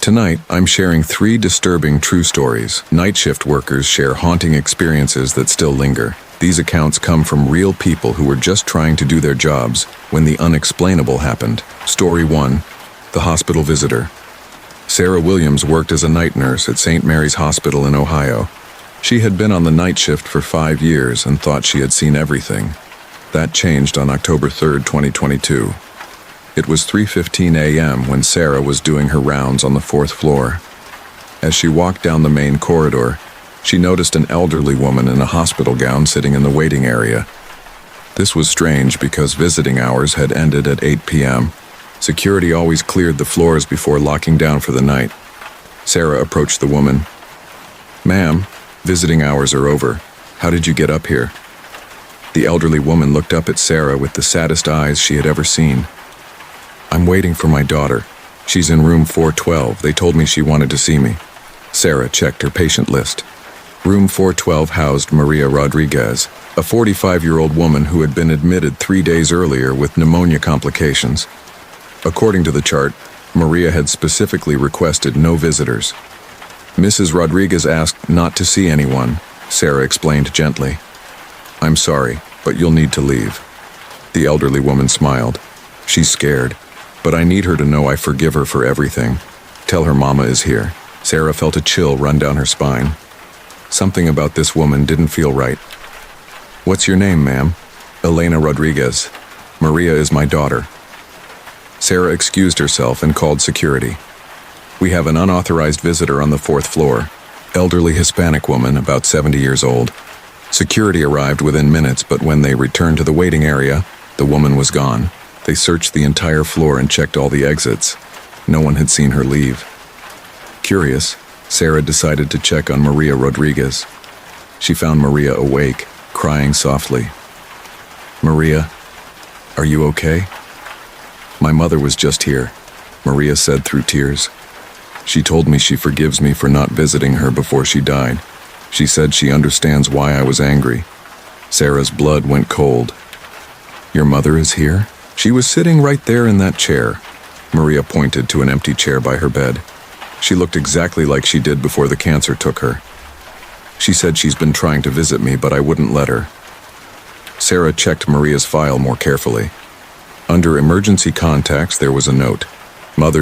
Tonight, I'm sharing 3 disturbing true stories. Night shift workers share haunting experiences that still linger. These accounts come from real people who were just trying to do their jobs when the unexplainable happened. Story 1. The Hospital Visitor. Sarah Williams worked as a night nurse at St. Mary's Hospital in Ohio. She had been on the night shift for 5 years and thought she had seen everything. That changed on October 3, 2022. It was 3:15 a.m. when Sarah was doing her rounds on the 4th floor. As she walked down the main corridor, she noticed an elderly woman in a hospital gown sitting in the waiting area. This was strange because visiting hours had ended at 8 p.m. Security always cleared the floors before locking down for the night. Sarah approached the woman. "Ma'am, visiting hours are over. How did you get up here?" The elderly woman looked up at Sarah with the saddest eyes she had ever seen. "I'm waiting for my daughter. She's in room 412. They told me she wanted to see me." Sarah checked her patient list. Room 412 housed Maria Rodriguez, a 45-year-old woman who had been admitted 3 days earlier with pneumonia complications. According to the chart, Maria had specifically requested no visitors. "Mrs. Rodriguez asked not to see anyone," Sarah explained gently. "I'm sorry, but you'll need to leave." The elderly woman smiled. "She's scared, but I need her to know I forgive her for everything. Tell her Mama is here." Sarah felt a chill run down her spine. Something about this woman didn't feel right. "What's your name, ma'am?" "Elena Rodriguez. Maria is my daughter." Sarah excused herself and called security. "We have an unauthorized visitor on the 4th floor. Elderly Hispanic woman, about 70 years old." Security arrived within minutes, but when they returned to the waiting area, the woman was gone. They searched the entire floor and checked all the exits. No one had seen her leave. Curious, Sarah decided to check on Maria Rodriguez. She found Maria awake, crying softly. "Maria, are you okay?" "My mother was just here," Maria said through tears. "She told me she forgives me for not visiting her before she died. She said she understands why I was angry." Sarah's blood went cold. "Your mother is here?" "She was sitting right there in that chair." Maria pointed to an empty chair by her bed. "She looked exactly like she did before the cancer took her. She said she's been trying to visit me, but I wouldn't let her." Sarah checked Maria's file more carefully. Under emergency contacts, there was a note.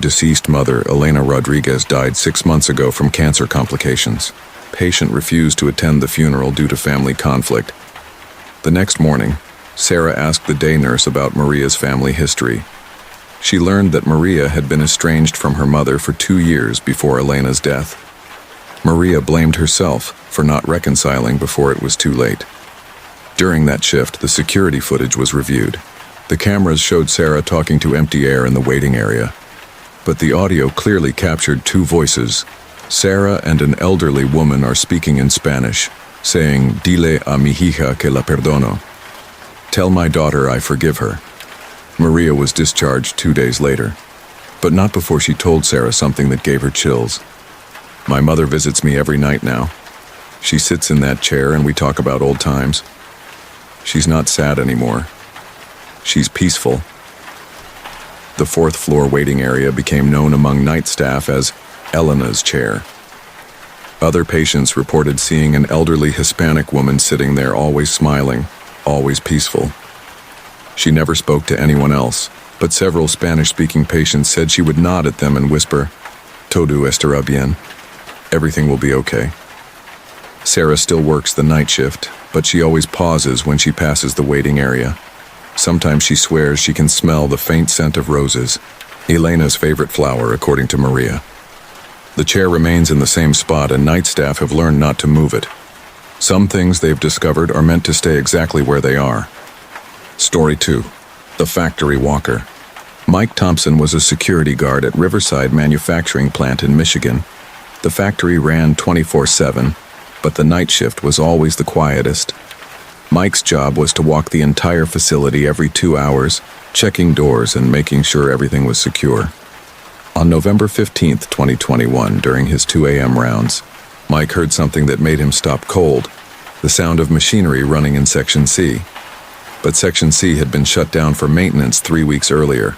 Deceased mother Elena Rodriguez died 6 months ago from cancer complications. Patient refused to attend the funeral due to family conflict. The next morning, Sarah asked the day nurse about Maria's family history. She learned that Maria had been estranged from her mother for 2 years before Elena's death. Maria blamed herself for not reconciling before it was too late. During that shift, the security footage was reviewed. The cameras showed Sarah talking to empty air in the waiting area, but the audio clearly captured 2 voices. Sarah and an elderly woman are speaking in Spanish, saying, "Dile a mi hija que la perdono." "Tell my daughter I forgive her." Maria was discharged 2 days later, but not before she told Sarah something that gave her chills. "My mother visits me every night now. She sits in that chair and we talk about old times. She's not sad anymore. She's peaceful." The 4th floor waiting area became known among night staff as Elena's chair. Other patients reported seeing an elderly Hispanic woman sitting there, always smiling, always peaceful. She never spoke to anyone else, but several Spanish-speaking patients said she would nod at them and whisper, "Todo estará bien." Everything will be okay. Sarah still works the night shift, but she always pauses when she passes the waiting area. Sometimes she swears she can smell the faint scent of roses, Elena's favorite flower, according to Maria. The chair remains in the same spot, and night staff have learned not to move it. Some things they've discovered are meant to stay exactly where they are. Story 2. The Factory Walker. Mike Thompson was a security guard at Riverside Manufacturing Plant in Michigan. The factory ran 24/7, but the night shift was always the quietest. Mike's job was to walk the entire facility every 2 hours, checking doors and making sure everything was secure. On November 15, 2021, during his 2 a.m. rounds, Mike heard something that made him stop cold, the sound of machinery running in Section C. But Section C had been shut down for maintenance 3 weeks earlier,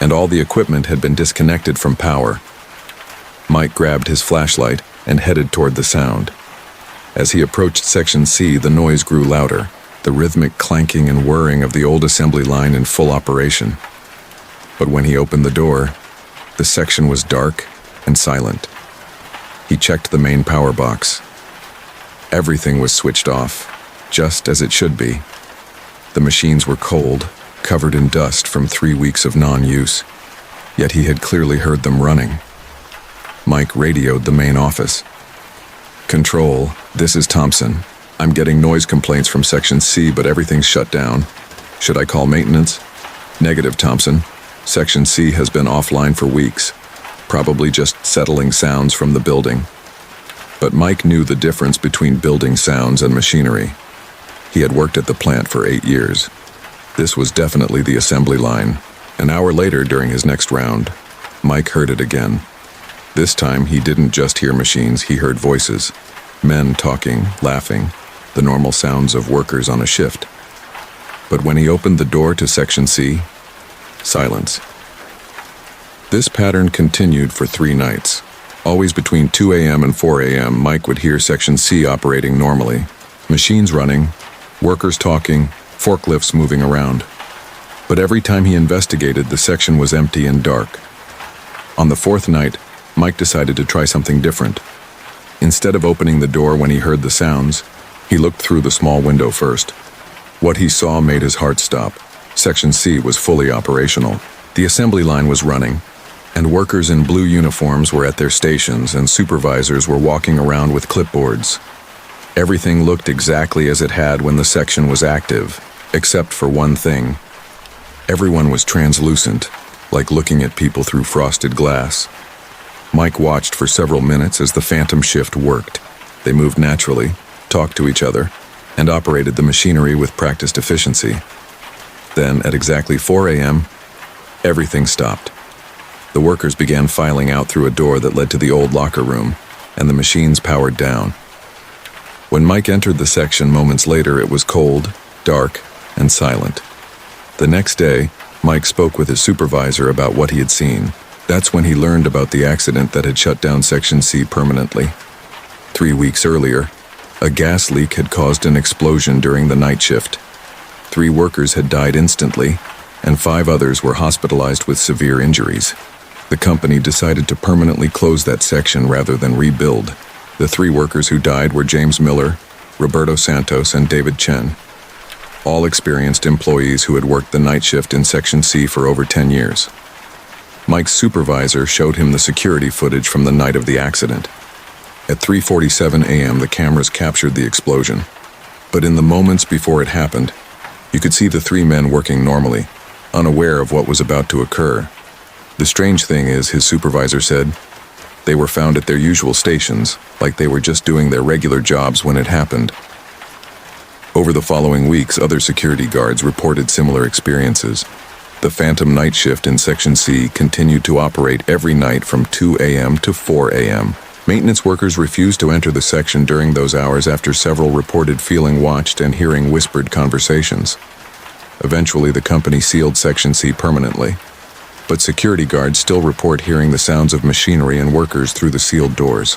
and all the equipment had been disconnected from power. Mike grabbed his flashlight and headed toward the sound. As he approached Section C, the noise grew louder, the rhythmic clanking and whirring of the old assembly line in full operation. But when he opened the door, the section was dark and silent. He checked the main power box. Everything was switched off, just as it should be. The machines were cold, covered in dust from 3 weeks of non-use, yet he had clearly heard them running. Mike radioed the main office. "Control, this is Thompson. I'm getting noise complaints from Section C, but everything's shut down. Should I call maintenance?" "Negative, Thompson. Section C has been offline for weeks, probably just settling sounds from the building." But Mike knew the difference between building sounds and machinery. He had worked at the plant for 8 years. This was definitely the assembly line. An hour later, during his next round, Mike heard it again. This time, he didn't just hear machines, he heard voices. Men talking, laughing, the normal sounds of workers on a shift. But when he opened the door to Section C, silence. This pattern continued for 3 nights. Always between 2 a.m. and 4 a.m., Mike would hear Section C operating normally. Machines running, workers talking, forklifts moving around. But every time he investigated, the section was empty and dark. On the 4th night, Mike decided to try something different. Instead of opening the door when he heard the sounds, he looked through the small window first. What he saw made his heart stop. Section C was fully operational. The assembly line was running, and workers in blue uniforms were at their stations and supervisors were walking around with clipboards. Everything looked exactly as it had when the section was active, except for one thing. Everyone was translucent, like looking at people through frosted glass. Mike watched for several minutes as the phantom shift worked. They moved naturally, talked to each other, and operated the machinery with practiced efficiency. Then, at exactly 4 a.m., everything stopped. The workers began filing out through a door that led to the old locker room, and the machines powered down. When Mike entered the section moments later, it was cold, dark, and silent. The next day, Mike spoke with his supervisor about what he had seen. That's when he learned about the accident that had shut down Section C permanently. 3 weeks earlier, a gas leak had caused an explosion during the night shift. 3 workers had died instantly, and 5 others were hospitalized with severe injuries. The company decided to permanently close that section rather than rebuild. The 3 workers who died were James Miller, Roberto Santos, and David Chen, all experienced employees who had worked the night shift in Section C for over 10 years. Mike's supervisor showed him the security footage from the night of the accident. At 3:47 a.m., the cameras captured the explosion. But in the moments before it happened, you could see the 3 men working normally, unaware of what was about to occur. The strange thing is, his supervisor said, they were found at their usual stations, like they were just doing their regular jobs when it happened. Over the following weeks, other security guards reported similar experiences. The phantom night shift in Section C continued to operate every night from 2 a.m. to 4 a.m. Maintenance workers refused to enter the section during those hours after several reported feeling watched and hearing whispered conversations. Eventually, the company sealed Section C permanently, but security guards still report hearing the sounds of machinery and workers through the sealed doors.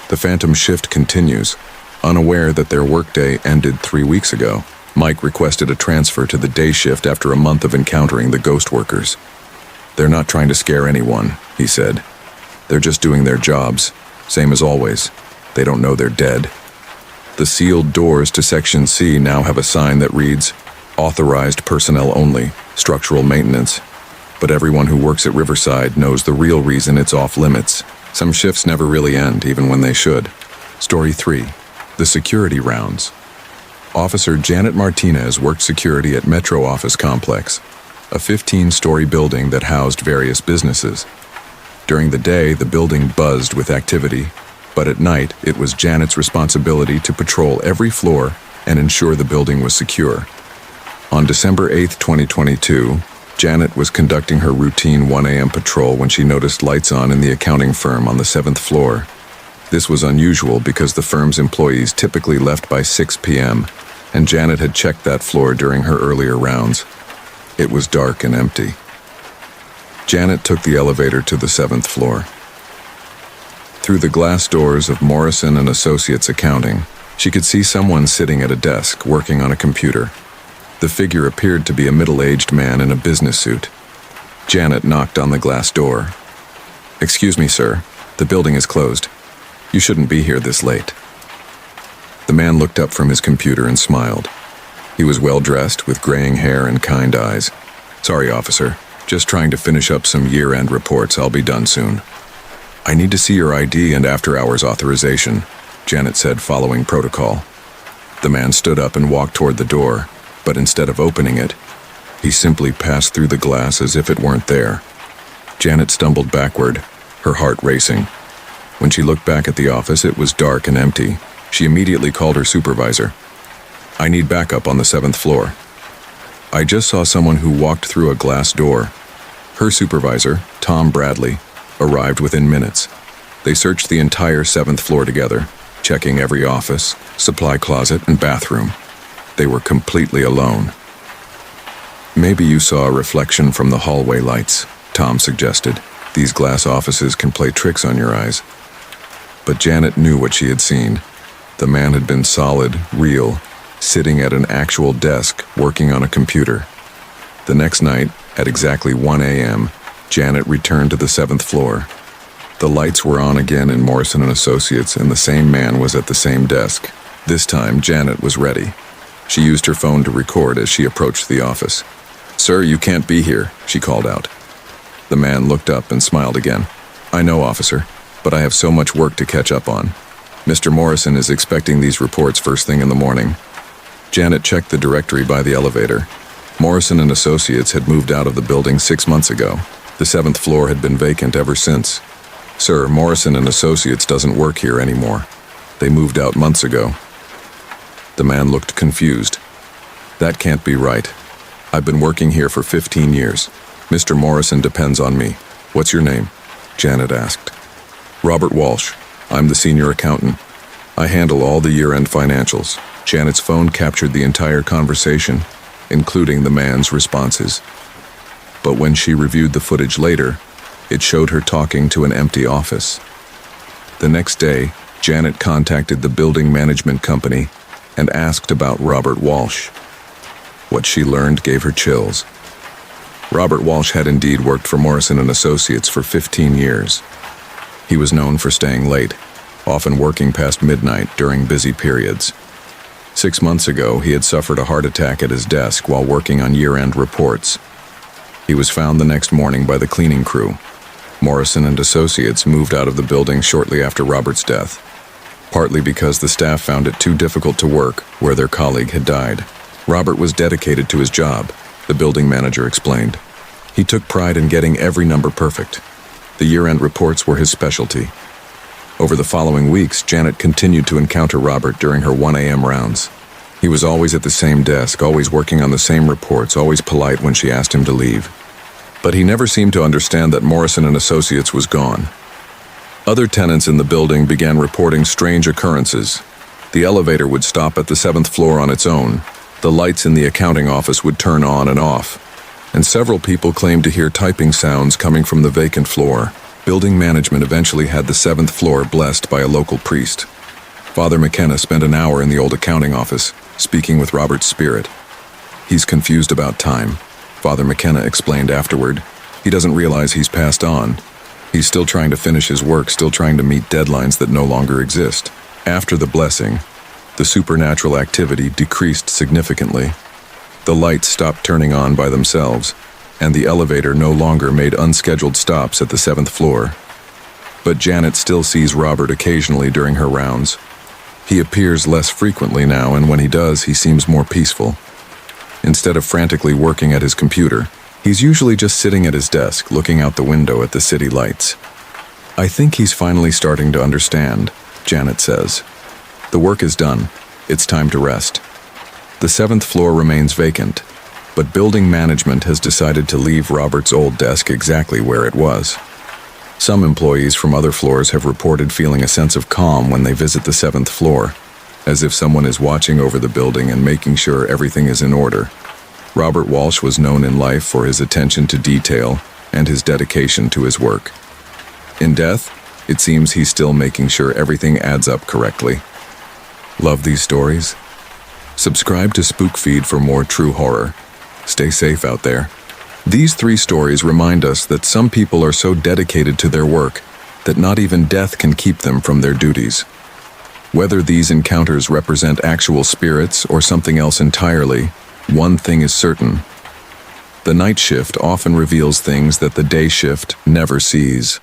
The phantom shift continues, unaware that their workday ended 3 weeks ago. Mike requested a transfer to the day shift after a month of encountering the ghost workers. "They're not trying to scare anyone," he said. "They're just doing their jobs, same as always. They don't know they're dead." The sealed doors to Section C now have a sign that reads, "Authorized personnel only, structural maintenance." But everyone who works at Riverside knows the real reason it's off limits. Some shifts never really end, even when they should. Story 3. The Security Rounds. Officer Janet Martinez worked security at Metro Office Complex, a 15-story building that housed various businesses. During the day, the building buzzed with activity, but at night, it was Janet's responsibility to patrol every floor and ensure the building was secure. On December 8, 2022, Janet was conducting her routine 1 a.m. patrol when she noticed lights on in the accounting firm on the 7th floor. This was unusual because the firm's employees typically left by 6 p.m., and Janet had checked that floor during her earlier rounds. It was dark and empty. Janet took the elevator to the 7th floor. Through the glass doors of Morrison and Associates Accounting, she could see someone sitting at a desk working on a computer. The figure appeared to be a middle-aged man in a business suit. Janet knocked on the glass door. "Excuse me, sir. The building is closed. You shouldn't be here this late." The man looked up from his computer and smiled. He was well-dressed, with graying hair and kind eyes. "Sorry, officer. Just trying to finish up some year-end reports. I'll be done soon." "I need to see your ID and after-hours authorization," Janet said, following protocol. The man stood up and walked toward the door, but instead of opening it, he simply passed through the glass as if it weren't there. Janet stumbled backward, her heart racing. When she looked back at the office, it was dark and empty. She immediately called her supervisor. "I need backup on the 7th floor. I just saw someone who walked through a glass door." Her supervisor, Tom Bradley, arrived within minutes. They searched the entire 7th floor together, checking every office, supply closet, and bathroom. They were completely alone. "Maybe you saw a reflection from the hallway lights," Tom suggested. "These glass offices can play tricks on your eyes." But Janet knew what she had seen. The man had been solid, real, sitting at an actual desk, working on a computer. The next night, at exactly 1 a.m., Janet returned to the 7th floor. The lights were on again in Morrison and Associates, and the same man was at the same desk. This time, Janet was ready. She used her phone to record as she approached the office. "Sir, you can't be here," she called out. The man looked up and smiled again. "I know, officer, but I have so much work to catch up on. Mr. Morrison is expecting these reports first thing in the morning." Janet checked the directory by the elevator. Morrison and Associates had moved out of the building 6 months ago. The 7th floor had been vacant ever since. "Sir, Morrison and Associates doesn't work here anymore. They moved out months ago." The man looked confused. "That can't be right. I've been working here for 15 years. Mr. Morrison depends on me. What's your name?" Janet asked. "Robert Walsh. I'm the senior accountant. I handle all the year-end financials." Janet's phone captured the entire conversation, including the man's responses. But when she reviewed the footage later, it showed her talking to an empty office. The next day, Janet contacted the building management company and asked about Robert Walsh. What she learned gave her chills. Robert Walsh had indeed worked for Morrison and Associates for 15 years. He was known for staying late, often working past midnight during busy periods. 6 months ago, he had suffered a heart attack at his desk while working on year-end reports. He was found the next morning by the cleaning crew. Morrison and Associates moved out of the building shortly after Robert's death, partly because the staff found it too difficult to work where their colleague had died. Robert was dedicated to his job, the building manager explained. He took pride in getting every number perfect. The year-end reports were his specialty. Over the following weeks, Janet continued to encounter Robert during her 1 a.m. rounds. He was always at the same desk, always working on the same reports, always polite when she asked him to leave. But he never seemed to understand that Morrison and Associates was gone. Other tenants in the building began reporting strange occurrences. The elevator would stop at the 7th floor on its own. The lights in the accounting office would turn on and off. And several people claimed to hear typing sounds coming from the vacant floor. Building management eventually had the 7th floor blessed by a local priest. Father McKenna spent an hour in the old accounting office, speaking with Robert's spirit. "He's confused about time," Father McKenna explained afterward. "He doesn't realize he's passed on. He's still trying to finish his work, still trying to meet deadlines that no longer exist." After the blessing, the supernatural activity decreased significantly. The lights stopped turning on by themselves, and the elevator no longer made unscheduled stops at the 7th floor. But Janet still sees Robert occasionally during her rounds. He appears less frequently now, and when he does, he seems more peaceful. Instead of frantically working at his computer, he's usually just sitting at his desk, looking out the window at the city lights. "I think he's finally starting to understand," Janet says. "The work is done. It's time to rest." The 7th floor remains vacant, but building management has decided to leave Robert's old desk exactly where it was. Some employees from other floors have reported feeling a sense of calm when they visit the 7th floor, as if someone is watching over the building and making sure everything is in order. Robert Walsh was known in life for his attention to detail and his dedication to his work. In death, It seems he's still making sure everything adds up correctly. Love these stories? Subscribe to Spook Feed for more true horror. Stay safe out there. These 3 stories remind us that some people are so dedicated to their work that not even death can keep them from their duties. Whether these encounters represent actual spirits or something else entirely, one thing is certain. The night shift often reveals things that the day shift never sees.